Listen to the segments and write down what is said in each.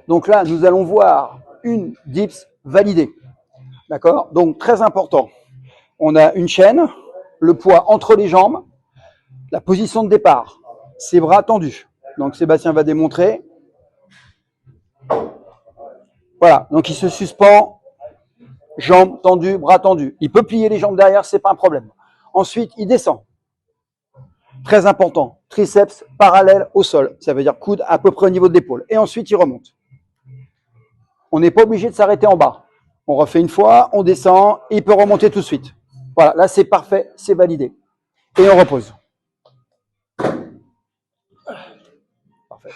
Donc là, nous allons voir une dips validée. D'accord? Donc, très important. On a une chaîne, le poids entre les jambes, la position de départ, ses bras tendus. Donc, Sébastien va démontrer. Voilà. Donc, il se suspend, jambes tendues, bras tendus. Il peut plier les jambes derrière, c'est pas un problème. Ensuite, il descend. Très important. Triceps parallèle au sol. Ça veut dire coude à peu près au niveau de l'épaule. Et ensuite, il remonte. On n'est pas obligé de s'arrêter en bas. On refait une fois, on descend, et il peut remonter tout de suite. Voilà, là c'est parfait, c'est validé. Et on repose. Parfait.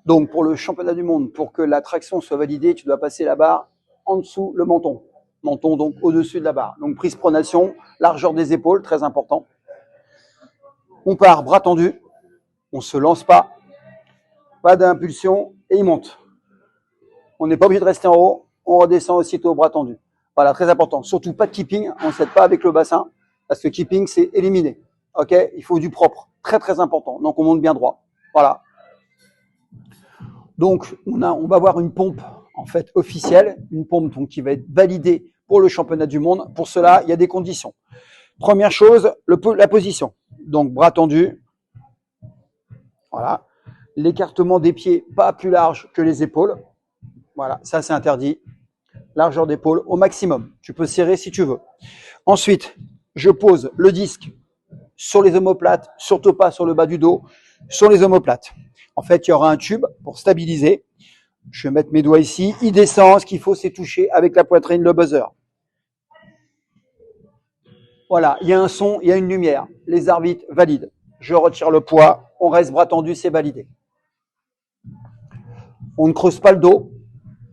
Donc pour le championnat du monde, pour que la traction soit validée, tu dois passer la barre en dessous le menton. Menton donc au-dessus de la barre. Donc prise pronation, largeur des épaules, très important. On part bras tendus, on ne se lance pas d'impulsion et il monte. On n'est pas obligé de rester en haut, on redescend aussitôt bras tendus. Voilà, très important. Surtout pas de keeping, on ne s'aide pas avec le bassin, parce que keeping, c'est éliminé. Ok? Il faut du propre, très très important. Donc on monte bien droit. Voilà. Donc on va avoir une pompe en fait officielle, une pompe donc, qui va être validée pour le championnat du monde. Pour cela, il y a des conditions. Première chose, la position. Donc bras tendus. Voilà. L'écartement des pieds pas plus large que les épaules. Voilà, ça c'est interdit. Largeur d'épaule au maximum. Tu peux serrer si tu veux. Ensuite, je pose le disque sur les omoplates, surtout pas sur le bas du dos, sur les omoplates. En fait, il y aura un tube pour stabiliser. Je vais mettre mes doigts ici. Il descend. Ce qu'il faut, c'est toucher avec la poitrine le buzzer. Voilà, il y a un son, il y a une lumière. Les arbitres valident. Je retire le poids. On reste bras tendu, c'est validé. On ne creuse pas le dos.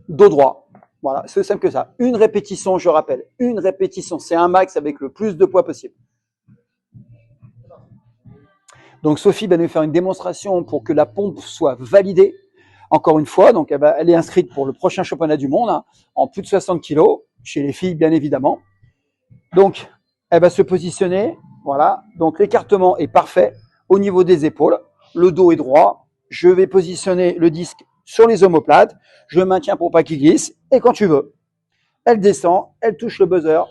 Dos droit. Voilà, c'est aussi simple que ça. Une répétition, je rappelle. Une répétition, c'est un max avec le plus de poids possible. Donc Sophie va nous faire une démonstration pour que la pompe soit validée. Encore une fois, donc elle est inscrite pour le prochain championnat du monde, hein, en plus de 60 kg, chez les filles bien évidemment. Donc elle va se positionner, voilà. Donc l'écartement est parfait au niveau des épaules, le dos est droit. Je vais positionner le disque sur les omoplates, je maintiens pour pas qu'il glisse, et quand tu veux, elle descend, elle touche le buzzer,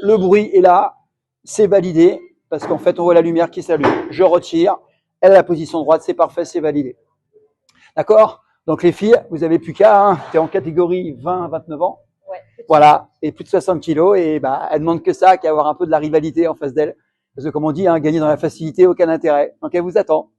le bruit est là, c'est validé, parce qu'en fait, on voit la lumière qui s'allume. Je retire, elle a la position droite, c'est parfait, c'est validé. D'accord? Donc les filles, vous avez plus qu'à, hein, tu es en catégorie 20-29 ans. Ouais. Voilà, et plus de 60 kilos, et bah, elle demande que ça, qu'à avoir un peu de la rivalité en face d'elle. Parce que comme on dit, hein, gagner dans la facilité, aucun intérêt. Donc elle vous attend.